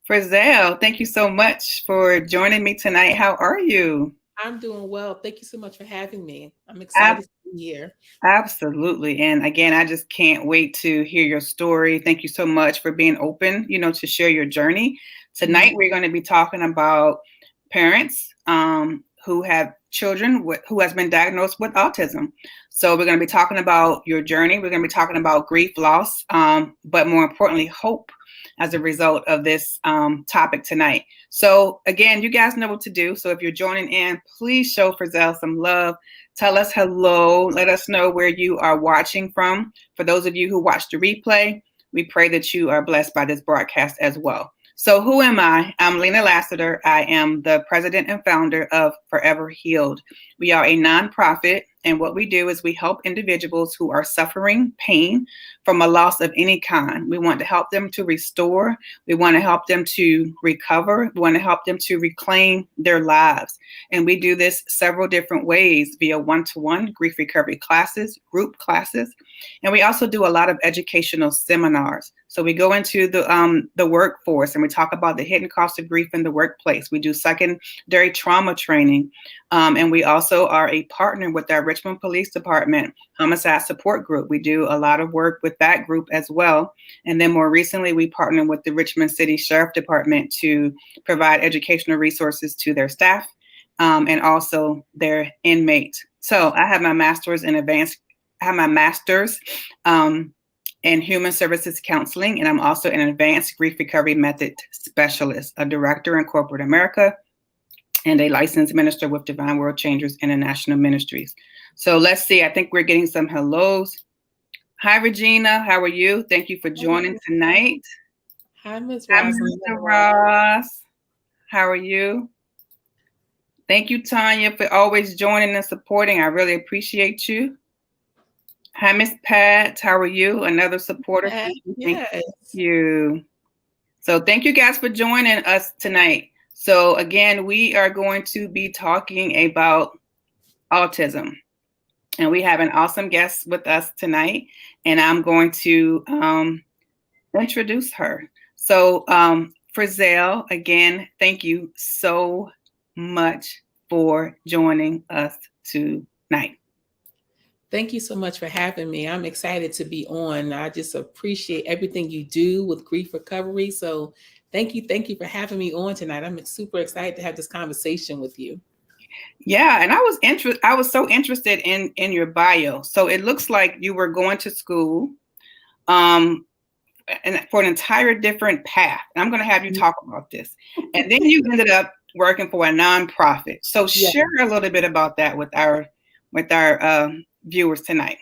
Frizzell, thank you so much for joining me tonight. How are you? I'm doing well. Thank you so much for having me. I'm Ab- excited to be here. Absolutely. And again, I just can't wait to hear your story. Thank you so much for being open, to share your journey. Tonight, we're going to be talking about parents who have children who has been diagnosed with autism. So we're going to be talking about your journey. We're going to be talking about grief, loss, but more importantly, hope as a result of this topic tonight. So again, you guys know what to do. So if you're joining in, please show Frizzell some love. Tell us hello. Let us know where you are watching from. For those of you who watch the replay, we pray that you are blessed by this broadcast as well. So who am I? I'm Lena Lassiter. I am the president and founder of Forever Healed. We are a nonprofit, and what we do is we help individuals who are suffering pain from a loss of any kind. We want to help them to restore. We want to help them to recover. We want to help them to reclaim their lives. And we do this several different ways via one-to-one grief recovery classes, group classes, and we also do a lot of educational seminars. So we go into the workforce and we talk about the hidden cost of grief in the workplace. We do secondary trauma training. And we also are a partner with our Richmond Police Department Homicide Support Group. We do a lot of work with that group as well. And then more recently, we partner with the Richmond City Sheriff Department to provide educational resources to their staff and also their inmates. So I have my master's in in human services counseling, and I'm also an advanced grief recovery method specialist, a director in corporate America, and a licensed minister with Divine World Changers International Ministries. So let's see. I think we're getting some hellos. Hi, Regina. How are you? Thank you for joining tonight. Hi, Ms. Hi, Ross. Mr. Ross. How are you? Thank you, Tanya, for always joining and supporting. I really appreciate you. Hi, Miss Pat. How are you? Another supporter. Yes. Thank you. So thank you guys for joining us tonight. So again, we are going to be talking about autism. And we have an awesome guest with us tonight. And I'm going to introduce her. So Frizzell, again, thank you so much for joining us tonight. Thank you so much for having me. I'm excited to be on. I just appreciate everything you do with grief recovery. So thank you for having me on tonight. I'm super excited to have this conversation with you. Yeah, and I was so interested in your bio. So it looks like you were going to school and for an entire different path. And I'm going to have you talk about this. And then you ended up working for a nonprofit. So share a little bit about that with our viewers tonight.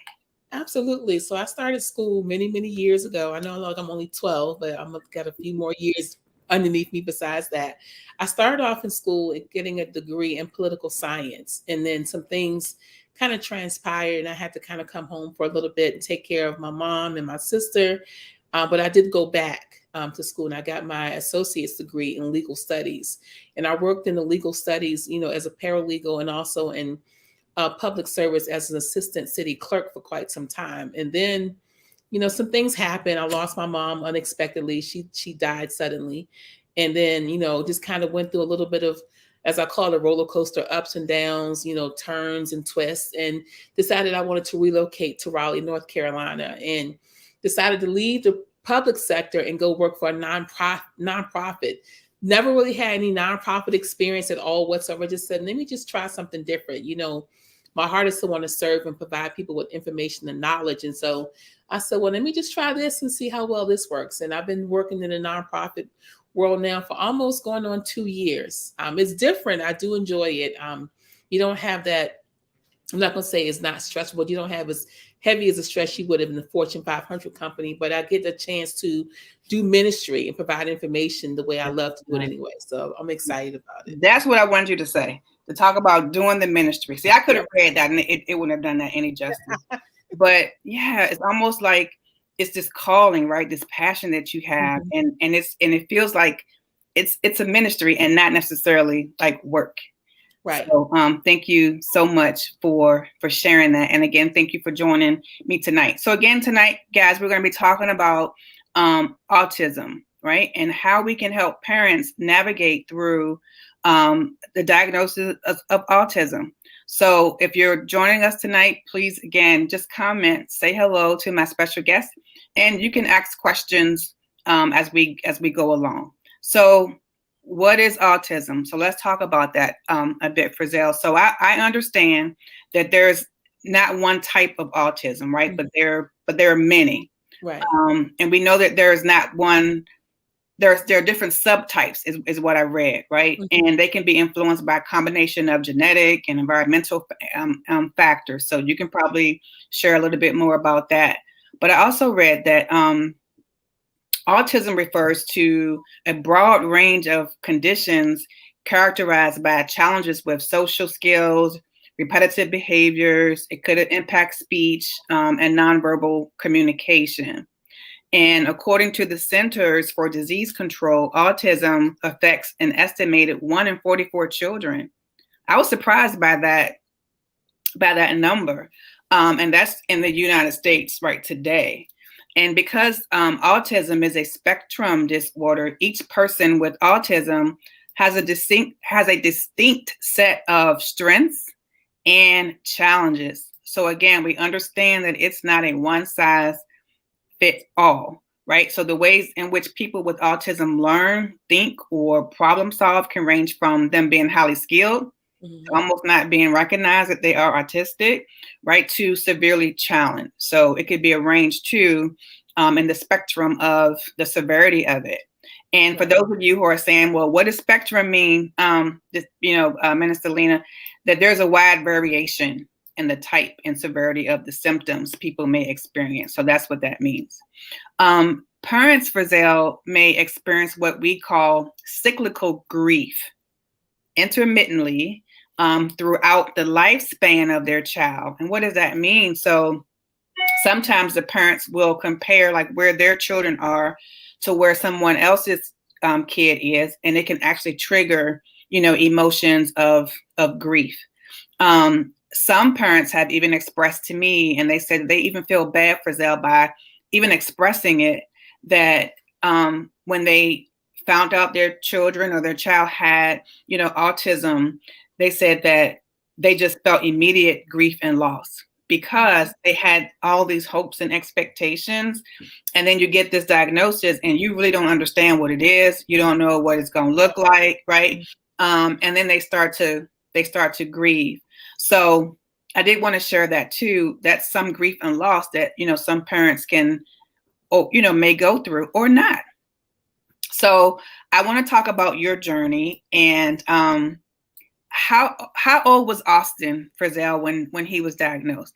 Absolutely. So I started school many years ago. I know like I'm only 12, but I'm got a few more years underneath me besides that. I started off in school and getting a degree in political science, and then some things kind of transpired and I had to kind of come home for a little bit and take care of my mom and my sister. But I did go back to school and I got my associate's degree in legal studies. And I worked in the legal studies, as a paralegal and also in public service as an assistant city clerk for quite some time. And then, some things happened. I lost my mom unexpectedly. She died suddenly. And then, just kind of went through a little bit of, as I call it, a roller coaster, ups and downs, turns and twists, and decided I wanted to relocate to Raleigh, North Carolina, and decided to leave the public sector and go work for a nonprofit. Never really had any nonprofit experience at all whatsoever. Just said, let me just try something different. My heart is to want to serve and provide people with information and knowledge. And so I said, well, let me just try this and see how well this works. And I've been working in the nonprofit world now for almost going on 2 years. It's different. I do enjoy it. You don't have that. I'm not going to say it's not stressful, but you don't have as heavy as a stress she would have in the Fortune 500 company, but I get the chance to do ministry and provide information the way I love to do it anyway. So I'm excited about it. That's what I wanted you to say, to talk about doing the ministry. See, I could Yeah. have read that and it wouldn't have done that any justice. But yeah, it's almost like it's this calling, right? This passion that you have, Mhm. and it feels like it's a ministry and not necessarily like work. Right. So thank you so much for sharing that. And again, thank you for joining me tonight. So again, tonight, guys, we're going to be talking about autism, right? And how we can help parents navigate through the diagnosis of autism. So if you're joining us tonight, please again just comment, say hello to my special guest, and you can ask questions as we go along. So what is autism? So let's talk about that a bit, Frizzell. So I understand that there's not one type of autism, right? Mhm. But there are many, Right. and we know that there is not one. There are different subtypes, is what I read, right? Mhm. And they can be influenced by a combination of genetic and environmental factors. So you can probably share a little bit more about that. But I also read that autism refers to a broad range of conditions characterized by challenges with social skills, repetitive behaviors. It could impact speech and nonverbal communication. And according to the Centers for Disease Control, autism affects an estimated 1 in 44 children. I was surprised by that number. And that's in the United States right today. And because autism is a spectrum disorder, each person with autism has a distinct set of strengths and challenges. So again, we understand that it's not a one size fits all, right? So the ways in which people with autism learn, think, or problem solve can range from them being highly skilled, Mhm. almost not being recognized that they are autistic, right, to severely challenged. So it could be a range too in the spectrum of the severity of it. And for Right. those of you who are saying, well, what does spectrum mean? Minister Lena, that there's a wide variation in the type and severity of the symptoms people may experience. So that's what that means. Parents, for Zell, may experience what we call cyclical grief intermittently throughout the lifespan of their child. And what does that mean? So sometimes the parents will compare like where their children are to where someone else's kid is, and it can actually trigger, emotions of grief. Some parents have even expressed to me, and they said they even feel bad for Zell by even expressing it, that when they found out their children or their child had, autism, they said that they just felt immediate grief and loss because they had all these hopes and expectations. And then you get this diagnosis and you really don't understand what it is. You don't know what it's going to look like, right? And then they start to grieve. So I did want to share that too. That's some grief and loss that some parents can, may go through or not. So I want to talk about your journey and how old was Austin Frizzell when he was diagnosed?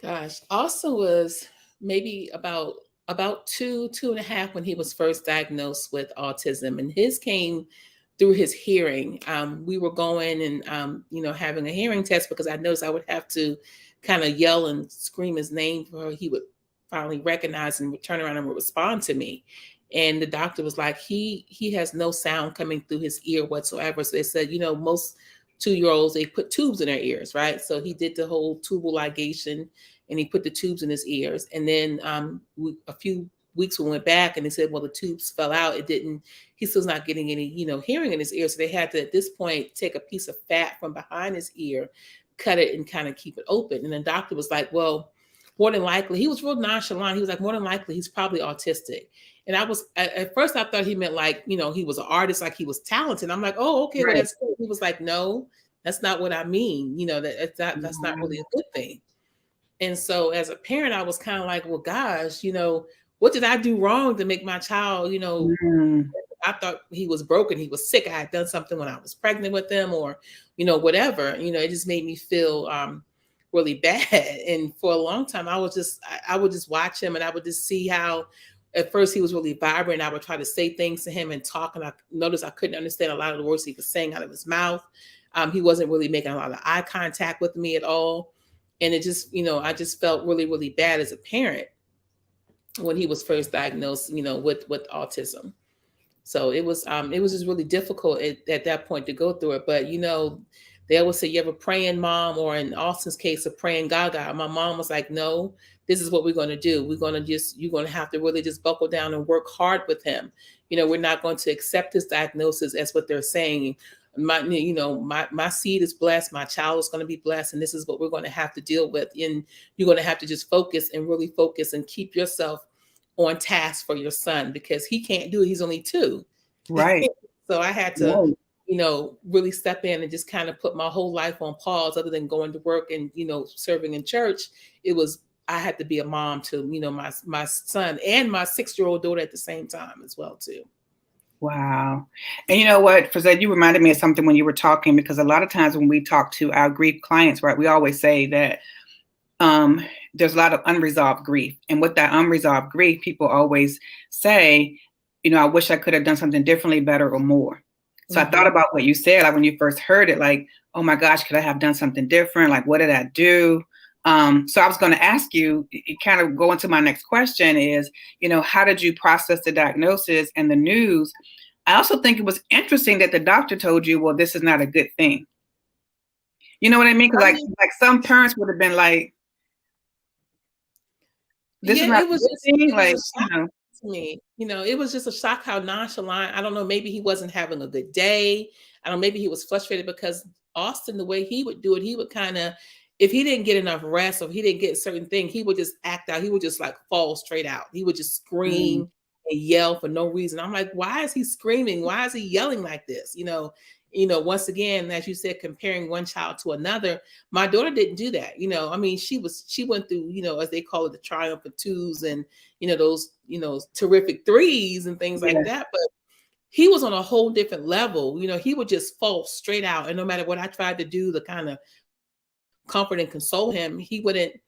Gosh, Austin was maybe about two and a half when he was first diagnosed with autism, and his came through his hearing. We were going and having a hearing test because I noticed I would have to kind of yell and scream his name for he would finally recognize and turn around and respond to me. And the doctor was like, he has no sound coming through his ear whatsoever. So they said, most 2 year olds, they put tubes in their ears, right? So he did the whole tubal ligation and he put the tubes in his ears. And then a few weeks we went back and they said, well, the tubes fell out. It didn't, he still's not getting any, hearing in his ear. So they had to, at this point, take a piece of fat from behind his ear, cut it and kind of keep it open. And the doctor was like, well, more than likely, he was real nonchalant. He was like, more than likely, he's probably autistic. And I was, at first, I thought he meant like, he was an artist, like he was talented. I'm like, oh, okay, well, Right. that's cool. He was like, no, that's not what I mean. That's not really Mhm. a good thing. And so as a parent, I was kind of like, well, gosh, what did I do wrong to make my child, Mhm. I thought he was broken. He was sick. I had done something when I was pregnant with him or, whatever. It just made me feel really bad. And for a long time, I would just watch him, and I would just see how at first he was really vibrant. I would try to say things to him and talk, and I noticed I couldn't understand a lot of the words he was saying out of his mouth. He wasn't really making a lot of eye contact with me at all. And it just, I just felt really, really bad as a parent when he was first diagnosed, with autism. So it was just really difficult at that point to go through it. But they always say you have a praying mom, or in Austin's case, a praying Gaga. My mom was like, no, this is what we're going to do. You're going to have to really just buckle down and work hard with him. We're not going to accept this diagnosis as what they're saying. My seed is blessed. My child is going to be blessed, and this is what we're going to have to deal with. And you're going to have to just focus and really focus and keep yourself on task for your son, because he can't do it. He's only 2. Right. So I had to, Right. really step in and just kind of put my whole life on pause, other than going to work and, serving in church. I had to be a mom to, my son and my 6-year-old daughter at the same time as well, too. Wow. And you know what, Fazette, you reminded me of something when you were talking, because a lot of times when we talk to our grief clients, right, we always say that there's a lot of unresolved grief. And with that unresolved grief, people always say, I wish I could have done something differently, better, or more. So I thought about what you said, like when you first heard it, like, oh my gosh, could I have done something different? Like, what did I do? So I was going to ask you, kind of go into my next question is, how did you process the diagnosis and the news? I also think it was interesting that the doctor told you, well, this is not a good thing. You know what I mean? Because like some parents would have been like, this is Yeah, not a good thing. it was Like, a shock to me. It was just a shock how nonchalant. I don't know, maybe he wasn't having a good day. I don't know, maybe he was frustrated because Austin, the way he would do it, he would kind of, if he didn't get enough rest or if he didn't get a certain thing, he would just act out. He would just like fall straight out. He would just scream and yell for no reason. I'm like, why is he screaming? Why is he yelling like this? Once again, as you said, comparing one child to another, my daughter didn't do that. I mean, she went through, as they call it, the triumphant 2s and, those, terrific 3s and things like that. But he was on a whole different level. He would just fall straight out. And no matter what I tried to do to kind of comfort and console him, it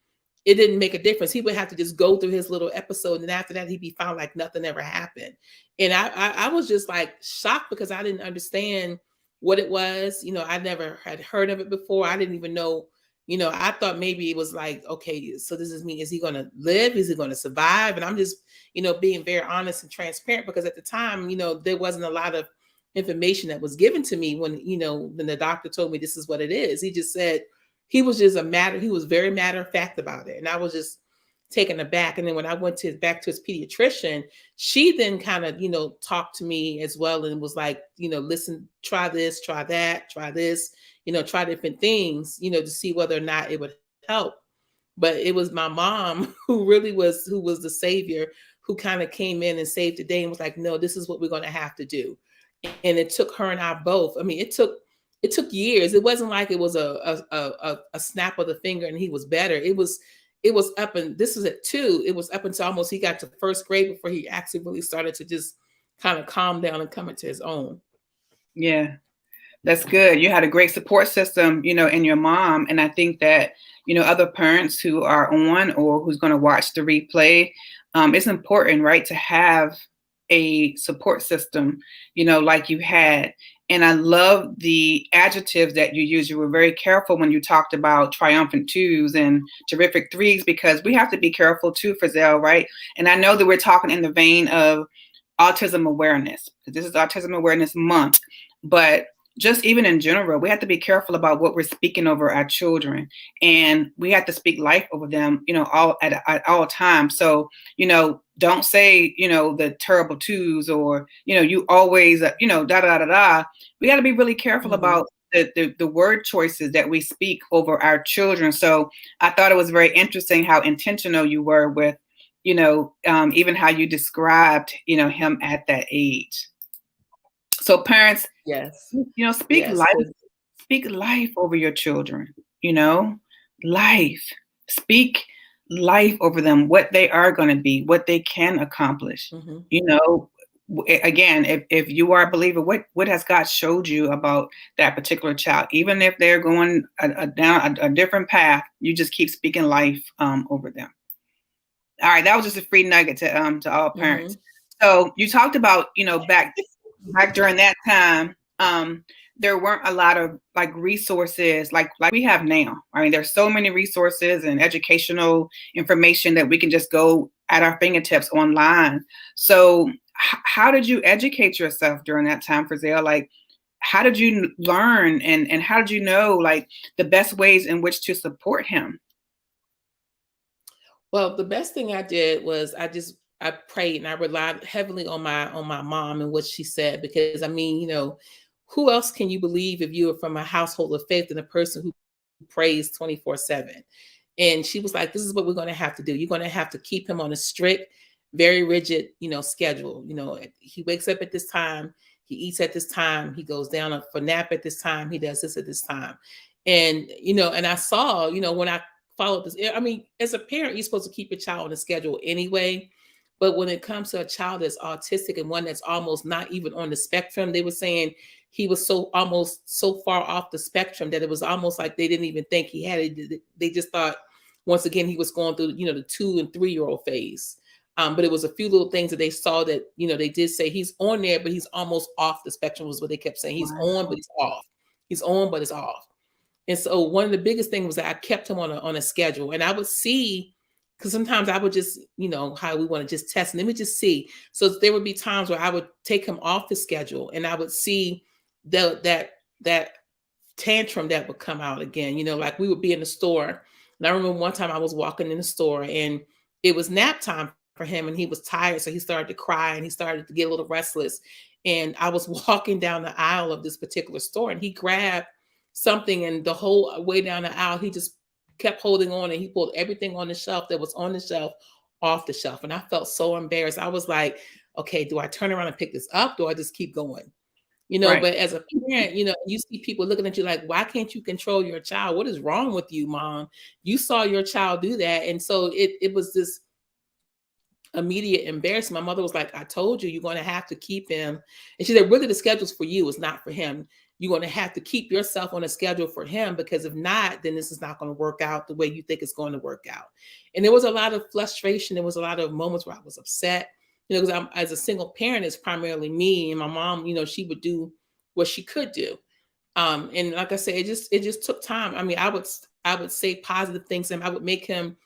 didn't make a difference. He would have to just go through his little episode. And after that, he'd be found like nothing ever happened. And I was just like shocked because I didn't understand what it was. I never had heard of it before. I didn't even know, I thought maybe it was like, okay, so this is me. Is he going to live? Is he going to survive? And I'm just, being very honest and transparent, because at the time, there wasn't a lot of information that was given to me when the doctor told me this is what it is. He just said, he was very matter of fact about it. And I was just taken aback. And then when I went back to his pediatrician, she then kind of, talked to me as well and was like, listen, try this, try that, try this, try different things, to see whether or not it would help. But it was my mom who was the savior, who kind of came in and saved the day and was like, no, this is what we're going to have to do. And it took her and I both. I mean, it took years. It wasn't like it was a snap of the finger and he was better. It was up, and this was at 2. It was up until almost he got to first grade before he actually really started to just kind of calm down and come into his own. Yeah, that's good. You had a great support system, in your mom. And I think that, other parents who are on or who's going to watch the replay, it's important, right, to have a support system, like you had. And I love the adjectives that you used. You were very careful when you talked about triumphant 2s and terrific 3s, because we have to be careful too, Fazelle, right? And I know that we're talking in the vein of autism awareness, because this is Autism Awareness Month. But just even in general, we have to be careful about what we're speaking over our children, and we have to speak life over them, all at all times. So, don't say, the terrible 2s or, you always, da da da da. We got to be really careful about the word choices that we speak over our children. So I thought it was very interesting how intentional you were with, even how you described, him at that age. So parents, Yes. speak Yes. life over your children, life. Speak life over them, what they are going to be, what they can accomplish. again, if you are a believer, what has God showed you about that particular child? Even if they're going down a different path, you just keep speaking life over them. All right, that was just a free nugget to all Mm-hmm. parents. So you talked about, back during that time, there weren't a lot of like resources like we have now. I mean, there's so many resources and educational information that we can just go at our fingertips online. So how did you educate yourself during that time, Frazelle? Like, how did you learn, and how did you know like the best ways in which to support him? Well, the best thing I did was I prayed and I relied heavily on my mom and what she said, because I mean, who else can you believe if you are from a household of faith than a person who prays 24/7? And she was like, this is what we're going to have to do. You're going to have to keep him on a strict, very rigid, schedule. He wakes up at this time, he eats at this time, he goes down for nap at this time, he does this at this time. And, and I saw, when I followed this, I mean, as a parent, you're supposed to keep your child on a schedule anyway. But when it comes to a child that's autistic and one that's almost not even on the spectrum, they were saying he was so almost so far off the spectrum that it was almost like they didn't even think he had it. They just thought, once again, he was going through, the 2 and 3 year old phase. But it was a few little things that they saw that, they did say he's on there, but he's almost off the spectrum was what they kept saying. He's on, but Wow. he's off. He's on, but it's off. And so one of the biggest things was that I kept him on a schedule, and I would see, because sometimes I would just, how we want to just test, and let me just see. So there would be times where I would take him off the schedule, and I would see that tantrum that would come out again. Like we would be in the store, and I remember one time I was walking in the store, and it was nap time for him, and he was tired, so he started to cry and he started to get a little restless. And I was walking down the aisle of this particular store, and he grabbed something, and the whole way down the aisle he just kept holding on, and he pulled everything on the shelf that was on the shelf off the shelf. And I felt so embarrassed. I was like, okay, do I turn around and pick this up? Do I just keep going? Right. But as a parent, you see people looking at you like, why can't you control your child? What is wrong with you, mom? You saw your child do that. And so it was this immediate embarrassment. My mother was like, I told you, you're going to have to keep him. And she said, really, the schedule's for you, it's not for him. You're going to have to keep yourself on a schedule for him, because if not, then this is not going to work out the way you think it's going to work out. And there was a lot of frustration. There was a lot of moments where I was upset, because I'm, as a single parent, it's primarily me and my mom. She would do what she could do. And like I said, it just took time. I mean, I would say positive things to him. I would make him,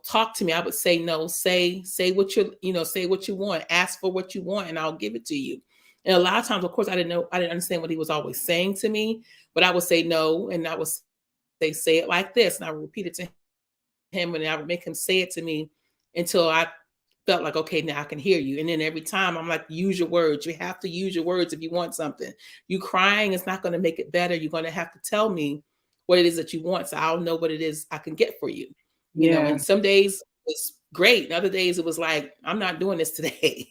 talk to me. I would say no, say what say what you want, ask for what you want, and I'll give it to you. And a lot of times, of course, I didn't understand what he was always saying to me, but I would say no, and I would say it like this, and I would repeat it to him, and I would make him say it to me until I felt like, okay, now I can hear you. And then every time I'm like, use your words. You have to use your words if you want something. You crying is not going to make it better. You're going to have to tell me what it is that you want, so I'll know what it is I can get for you. Yeah. And some days it's great, and other days it was like, I'm not doing this today.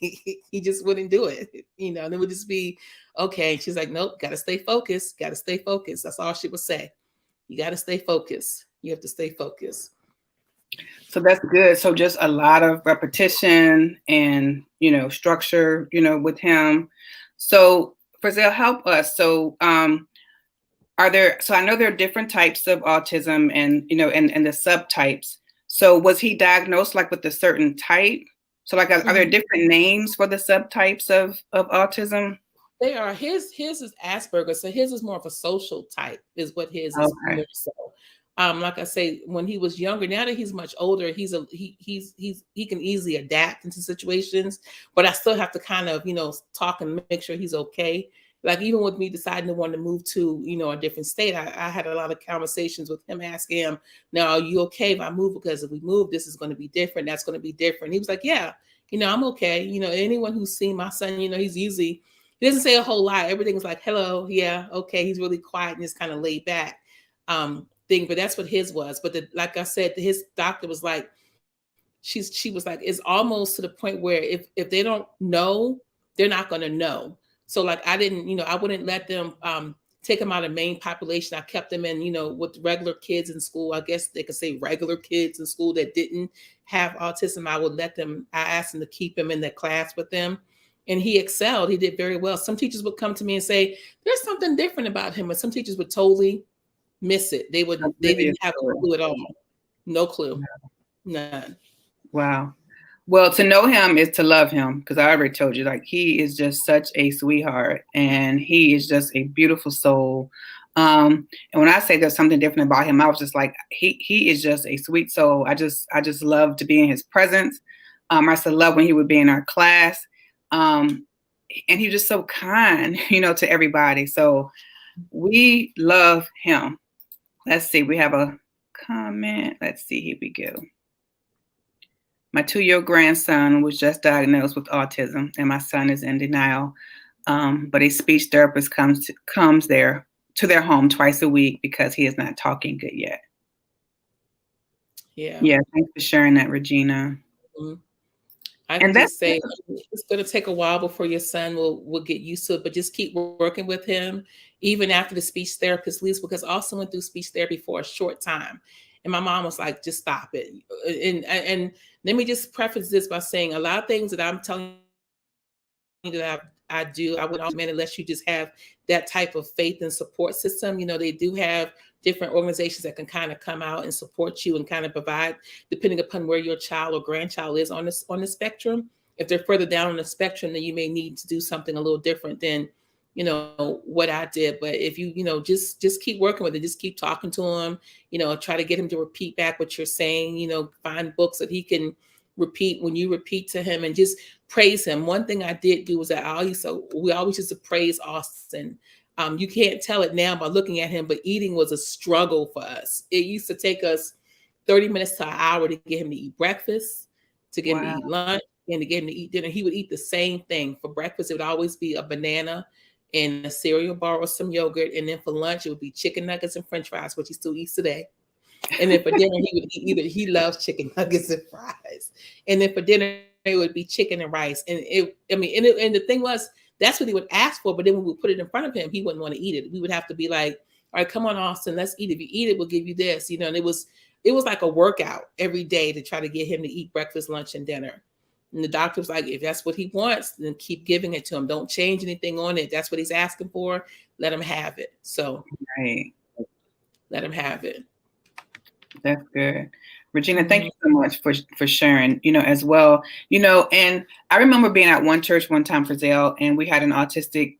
He just wouldn't do it. And it would just be okay. She's like, nope, gotta stay focused, gotta stay focused. That's all she would say. You gotta stay focused. You have to stay focused. So that's good. So just a lot of repetition and, structure, with him. So Frazelle, help us. So so I know there are different types of autism, and, and the subtypes. So was he diagnosed like with a certain type? So like, are there Mhm. different names for the subtypes of autism? They are his is Asperger, so his is more of a social type, is what his is Okay. more so. Like I say, when he was younger, now that he's much older, he can easily adapt into situations, but I still have to kind of, talk and make sure he's okay. Like even with me deciding to want to move to, a different state, I had a lot of conversations with him, asking him, now, are you okay if I move? Because if we move, this is going to be different. That's going to be different. He was like, yeah, I'm okay. Anyone who's seen my son, he's usually, he doesn't say a whole lot. Everything's like, hello, yeah, okay. He's really quiet and just kind of laid back thing. But that's what his was. But like I said, his doctor was like, she was like, it's almost to the point where if they don't know, they're not gonna know. So like I didn't, I wouldn't let them take them out of main population. I kept them in, with regular kids in school. I guess they could say regular kids in school that didn't have autism. I asked them to keep him in that class with them. and he excelled. He did very well. Some teachers would come to me and say, "There's something different about him," and some teachers would totally miss it. They didn't Oblivious have to a it. clue at all. No clue, Yeah. none. Wow. Well, to know him is to love him because I already told you, like, he is just such a sweetheart and he is just a beautiful soul. And when I say there's something different about him, I was just like, he is just a sweet soul. I just love to be in his presence. I used to love when he would be in our class. Um, and he's just so kind, to everybody. So we love him. Let's see, we have a comment. Let's see, here we go. My 2-year-old grandson was just diagnosed with autism, and my son is in denial. But a speech therapist comes there to their home twice a week because he is not talking good yet. Yeah. Yeah, thanks for sharing that, Regina. Mhm. I can And that's just say it's going to take a while before your son will get used to it, but just keep working with him, even after the speech therapist leaves, because I also went through speech therapy for a short time, and my mom was like, "Just stop it." And let me just preface this by saying a lot of things that I'm telling you that I do, I wouldn't always recommend unless you just have that type of faith and support system. They do have different organizations that can kind of come out and support you and kind of provide, depending upon where your child or grandchild is on the spectrum. If they're further down on the spectrum, then you may need to do something a little different than what I did. But if just keep working with it, just keep talking to him, try to get him to repeat back what you're saying, find books that he can repeat when you repeat to him, and just praise him. One thing I did do was that we always used to praise Austin. You can't tell it now by looking at him, but eating was a struggle for us. It used to take us 30 minutes to an hour to get him to eat breakfast, to get him to wow. eat lunch, and to get him to eat dinner. He would eat the same thing. For breakfast, it would always be a banana and a cereal bar or some yogurt. And then for lunch, it would be chicken nuggets and french fries, which he still eats today. And then for dinner, he would eat either he loves chicken nuggets and fries. And then for dinner, it would be chicken and rice. And the thing was, that's what he would ask for. But then when we would put it in front of him, he wouldn't want to eat it. We would have to be like, all right, come on, Austin, let's eat. If you eat it, we'll give you this, and it was like a workout every day to try to get him to eat breakfast, lunch, and dinner. And the doctor was like, if that's what he wants, then keep giving it to him. Don't change anything on it. That's what he's asking for. Let him have it. So Right. let him have it. That's good. Regina, thank Mhm. you so much for sharing, as well. And I remember being at one church one time for Zale, and we had an autistic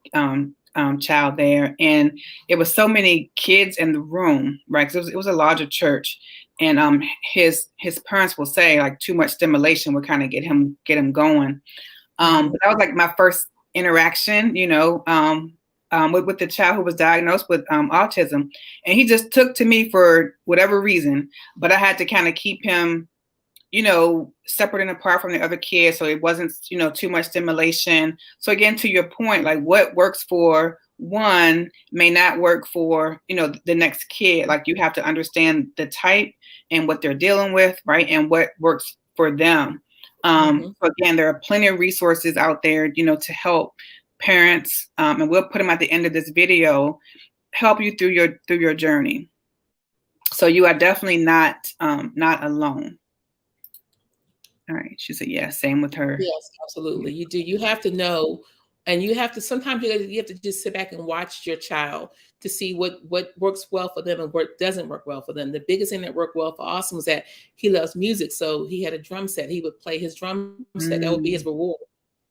child there, and it was so many kids in the room, right? 'Cause it was a larger church, and his parents will say like too much stimulation would kind of get him going. But that was like my first interaction, with the child who was diagnosed with autism. And he just took to me for whatever reason, but I had to kind of keep him, separate and apart from the other kids. So it wasn't, too much stimulation. So again, to your point, like what works for one may not work for, the next kid. Like you have to understand the type and what they're dealing with, right? And what works for them. So again, there are plenty of resources out there, to help parents, and we'll put them at the end of this video, help you through your journey. So you are definitely not alone. All right, she said, yeah, same with her. Yes, absolutely. You do. You have to know, and you have to sometimes you have to just sit back and watch your child to see what works well for them and what doesn't work well for them. The biggest thing that worked well for Austin was that he loves music, so he had a drum set. He would play his drum set. That would be his Mm, reward.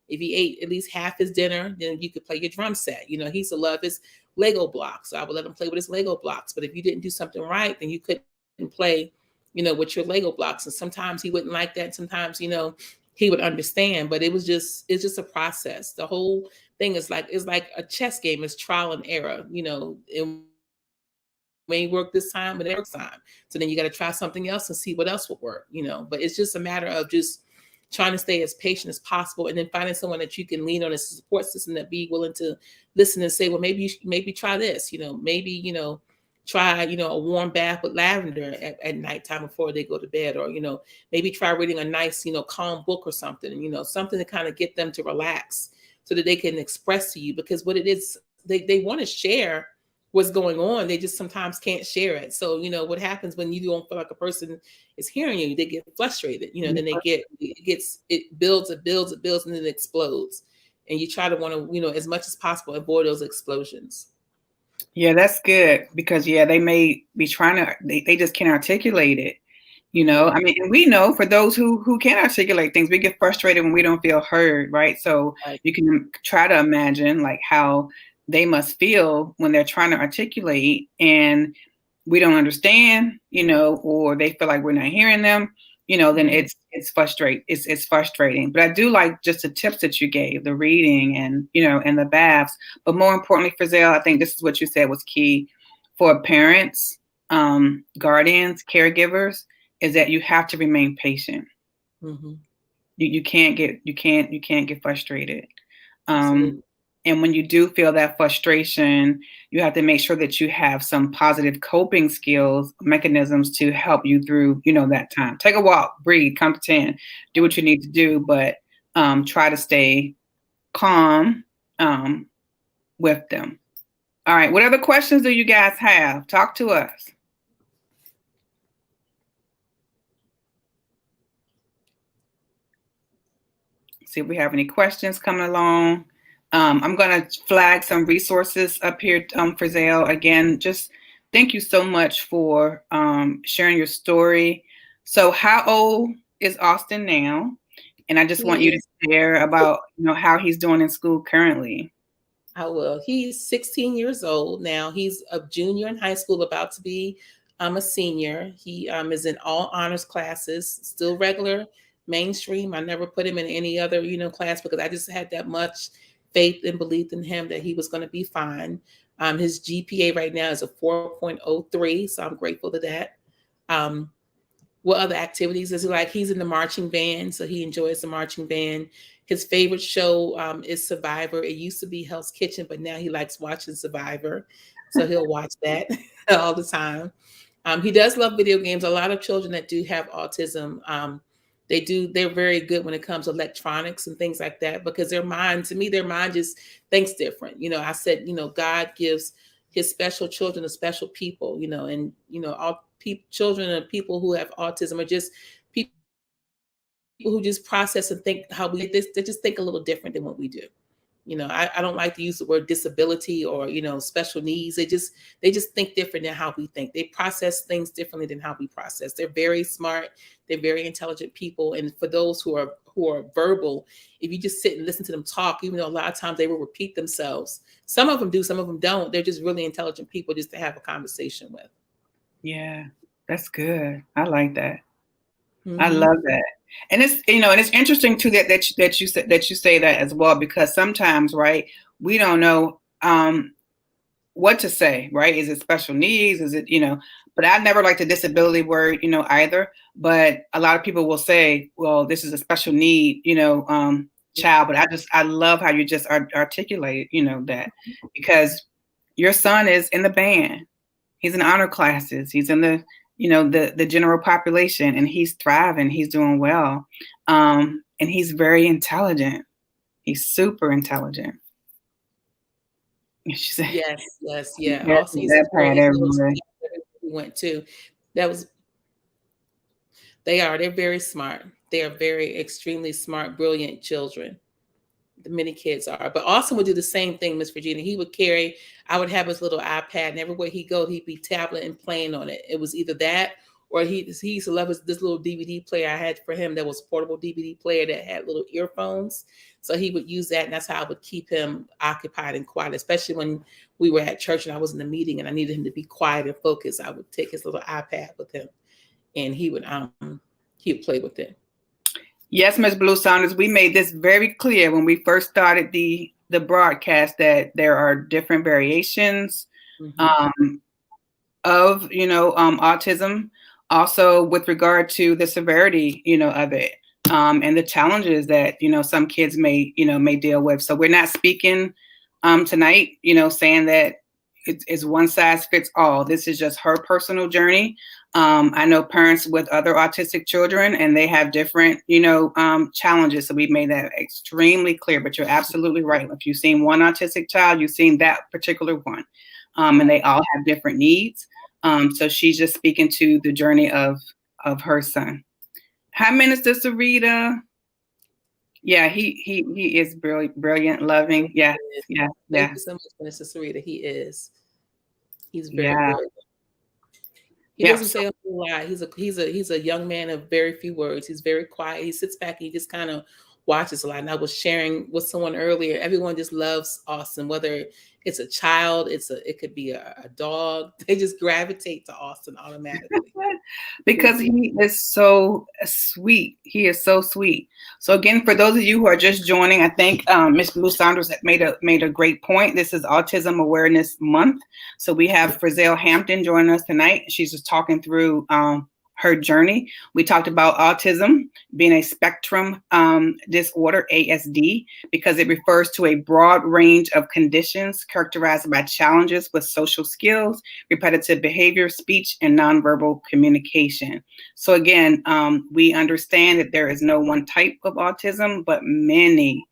If he ate at least half his dinner, then you could play your drum set. He used to love his Lego blocks, so I would let him play with his Lego blocks. But if you didn't do something right, then you couldn't play, with your Lego blocks. And sometimes he wouldn't like that. Sometimes, he would understand. But it's just a process. The whole thing is like a chess game. It's trial and error. It may work this time, but it may work time. So then you got to try something else and see what else will work. But it's just a matter of just trying to stay as patient as possible, and then finding someone that you can lean on as a support system that be willing to listen and say, well, maybe try this, try, a warm bath with lavender at nighttime before they go to bed, or, maybe try reading a nice, calm book or something, something to kind of get them to relax so that they can express to you, because what it is, they want to share what's going on. They just sometimes can't share it. So, what happens when you don't feel like a person is hearing you, they get frustrated, then it builds, and then it explodes. and you try to want to, as much as possible, avoid those explosions. Yeah, that's good because yeah, they may be trying to they just can't articulate it. I Hmm. mean, and we know for those who can articulate things, we get frustrated when we don't feel heard, right? So Right. you can try to imagine like how they must feel when they're trying to articulate and we don't understand, or they feel like we're not hearing them, then Hmm. it's frustrating. But I do like just the tips that you gave, the reading and the baths. But more importantly, Frizelle, I think this is what you said was key for parents, guardians, caregivers, is that you have to remain patient. Hmm. You can't get frustrated. Um, Absolutely. and when you do feel that frustration, you have to make sure that you have some positive coping skills, mechanisms to help you through, that time. Take a walk, breathe, count to 10, do what you need to do, but try to stay calm um, with them. All right. What other questions do you guys have? Talk to us. See if we have any questions coming along. I'm going to flag some resources up here for Zale. Again, just thank you so much for sharing your story. So how old is Austin now? And I just want He you to is. share about, how he's doing in school currently. I will. He's 16 years old now. He's a junior in high school, about to be a senior. He is in all honors classes, still regular mainstream. I never put him in any other, class because I just had that much faith and belief in him that he was going to be fine. His GPA right now is a 4.03, so I'm grateful to that. Um, what other activities does he like? He's in the marching band, so he enjoys the marching band. His favorite show is Survivor. It used to be Hell's Kitchen, but now he likes watching Survivor, so he'll watch that all the time. He does love video games. A lot of children that do have autism, they're very good when it comes to electronics and things like that because their mind, to me, their mind just thinks different. I said, God gives his special children to special people, and all children and people who have autism are just people who just process and think how we they just think a little different than what we do. I don't like to use the word disability or special needs. They just think different than how we think. They process things differently than how we process. They're very smart. They're very intelligent people. And for those who are verbal, if you just sit and listen to them talk, even though a lot of times they will repeat themselves, some of them do, some of them don't. They're just really intelligent people just to have a conversation with. Yeah, that's good. I like that. I Mm-hmm. love that. And it's interesting too that you say that as well, because sometimes, right, we don't know what to say, right? Is it special needs? Is it, but I never like the disability word, either. But a lot of people will say, well, this is a special need, child. But I love how you just articulate, that because your son is in the band. He's in honor classes. He's in the general population, and he's thriving. He's doing well, and he's very intelligent. He's super intelligent. She said, Yes, yes, yeah. "Yes, Also, he's a that very part he's a little everywhere." sweet we went to. That was they're very smart. They are very extremely smart, brilliant children. The many kids are. But Austin would do the same thing, Miss Virginia. He would carry, I would have his little iPad, and everywhere he go, he'd be tablet and playing on it. It was either that or he used to love this little DVD player I had for him that was a portable DVD player that had little earphones. So he would use that, and that's how I would keep him occupied and quiet, especially when we were at church and I was in a meeting and I needed him to be quiet and focused. I would take his little iPad with him and he would play with it. Yes, Ms. Blue Saunders, we made this very clear when we first started the broadcast that there are different variations Mm-hmm. um, of autism, also with regard to the severity of it, and the challenges that some kids may deal with. So we're not speaking tonight saying that it's one size fits all. This is just her personal journey. I know parents with other autistic children, and they have different challenges, so we made that extremely clear. But you're absolutely right. If you've seen one autistic child, you've seen that particular one, and they Right. all have different needs. So she's just speaking to the journey of her son. Hi, Minister Sarita. Yeah, he is brilliant, brilliant, He loving. Yes, is. yes, Thank yes, you so much, Minister Sarita. He is. He's very yeah, brilliant. He yep. doesn't So say a whole lot. He's a young man of very few words. He's very quiet. He sits back and he just kind of watches a lot. And I was sharing with someone earlier. Everyone just loves Austin, whether it's a child, it could be a dog. They just gravitate to Austin automatically. They because do. he is so sweet. He is so sweet. So again, for those of you who are just joining, I think Miss Blue Saunders made a great point. This is Autism Awareness Month. So we have Frizzell Hampton joining us tonight. She's just talking through her journey. We talked about autism being a spectrum disorder, ASD, because it refers to a broad range of conditions characterized by challenges with social skills, repetitive behavior, speech, and nonverbal communication. So again, we understand that there is no one type of autism, but many.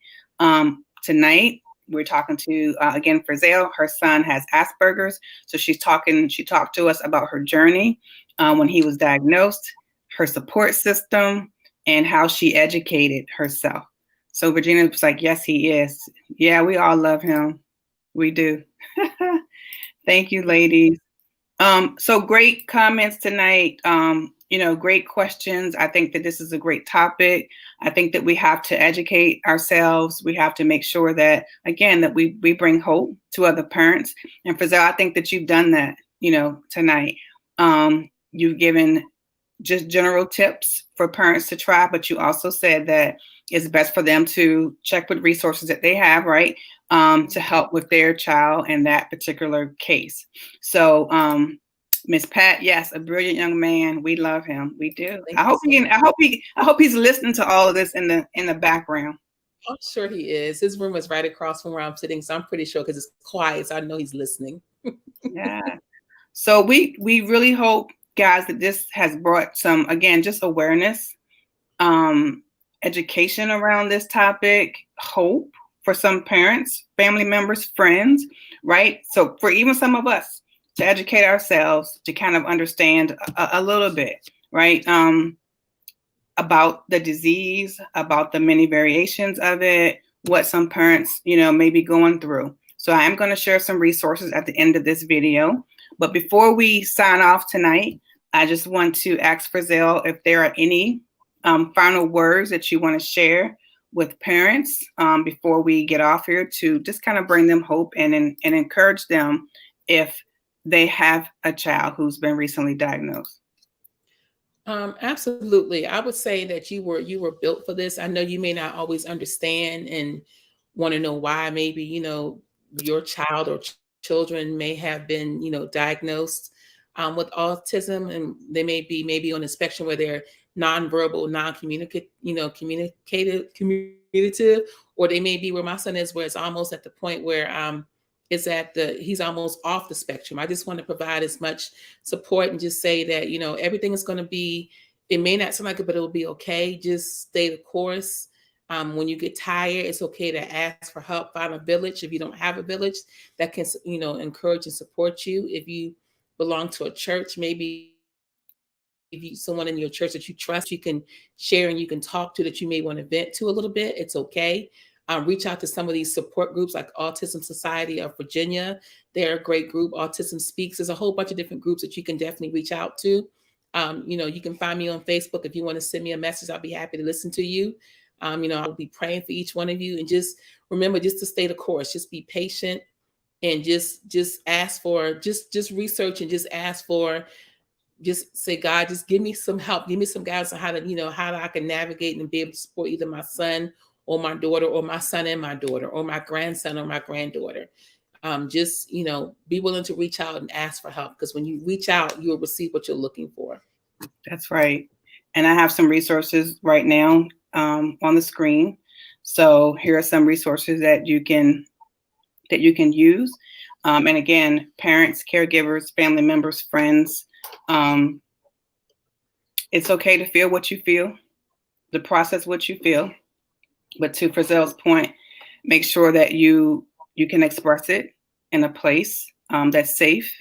Tonight, we're talking to again Frizzell. Her son has Asperger's, so she talked to us about her journey when he was diagnosed, her support system, and how she educated herself. So Virginia was like, "Yes, he is. Yeah, we all love him. We do." Thank you, ladies. So great comments tonight. Great questions. I think that this is a great topic. I think that we have to educate ourselves. We have to make sure that, again, that we bring hope to other parents. And Frizzell, I think that you've done that, tonight. You've given just general tips for parents to try, but you also said that it's best for them to check with resources that they have, right, to help with their child in that particular case. So, Miss Pat, yes, a brilliant young man. We love him. We do. Thank I you hope so he. much. I hope he's listening to all of this in the background. I'm sure he is. His room is right across from where I'm sitting, so I'm pretty sure because it's quiet, so I know he's listening. Yeah. So we really hope, guys, that this has brought some, again, just awareness, um, education around this topic, hope for some parents, family members, friends, right? So for even some of us to educate ourselves, to kind of understand a little bit, right? About the disease, about the many variations of it, what some parents, may be going through. So I'm going to share some resources at the end of this video. But before we sign off tonight, I just want to ask Frizzell if there are any final words that you want to share with parents before we get off here, to just kind of bring them hope and encourage them if they have a child who's been recently diagnosed. Absolutely. I would say that you were built for this. I know you may not always understand and want to know why maybe, your child or children may have been, diagnosed with autism, and they may be maybe on a spectrum where they're nonverbal, non-communicative, communicative, or they may be where my son is, where it's almost at the point where he's almost off the spectrum. I just want to provide as much support and just say that, everything is going to be, it may not sound like it, but it'll be okay. Just stay the course. When you get tired, it's okay to ask for help, find a village. If you don't have a village that can, encourage and support you. If you belong to a church, maybe if you someone in your church that you trust, you can share and you can talk to, that you may want to vent to a little bit, it's okay. Reach out to some of these support groups like Autism Society of Virginia. They're a great group. Autism Speaks. There's a whole bunch of different groups that you can definitely reach out to. You can find me on Facebook. If you want to send me a message, I'll be happy to listen to you. I will be praying for each one of you. And just remember, just to stay the course. Just be patient and just ask for, just research and just ask for, just say, God, just give me some help, give me some guidance on how I can navigate and be able to support either my son or my daughter, or my son and my daughter, or my grandson or my granddaughter. Just be willing to reach out and ask for help, because when you reach out, you'll receive what you're looking for. That's right. And I have some resources right now on the screen. So here are some resources that you can use. And again, parents, caregivers, family members, friends. Um, it's okay to feel what you feel, to process what you feel. But to Frizzell's point, make sure that you can express it in a place that's safe,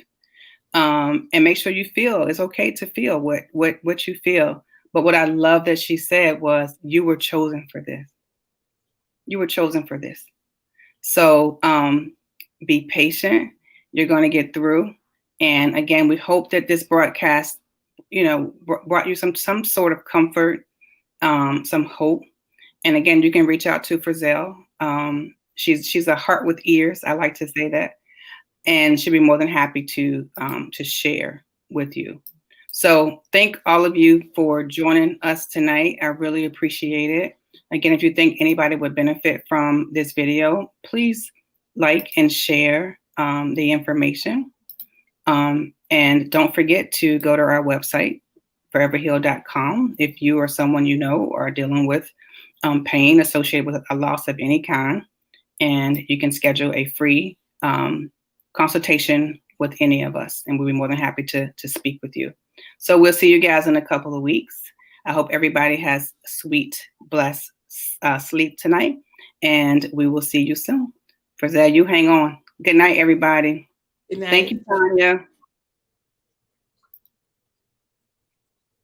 and make sure you feel. It's okay to feel what you feel. But what I love that she said was, you were chosen for this. You were chosen for this. So be patient. You're going to get through. And again, we hope that this broadcast, brought you some sort of comfort, some hope. And again, you can reach out to Frizzell. She's a heart with ears. I like to say that, and she'll be more than happy to share with you. So thank all of you for joining us tonight. I really appreciate it. Again, if you think anybody would benefit from this video, please like and share the information. And don't forget to go to our website, foreverheal.com, if you or someone you know are dealing with pain associated with a loss of any kind. And you can schedule a free consultation with any of us, and we'll be more than happy to speak with you. So we'll see you guys in a couple of weeks. I hope everybody has sweet, blessed sleep tonight, and we will see you soon. Frizzell, you hang on. Good night, everybody. Good night. Thank you, Tanya.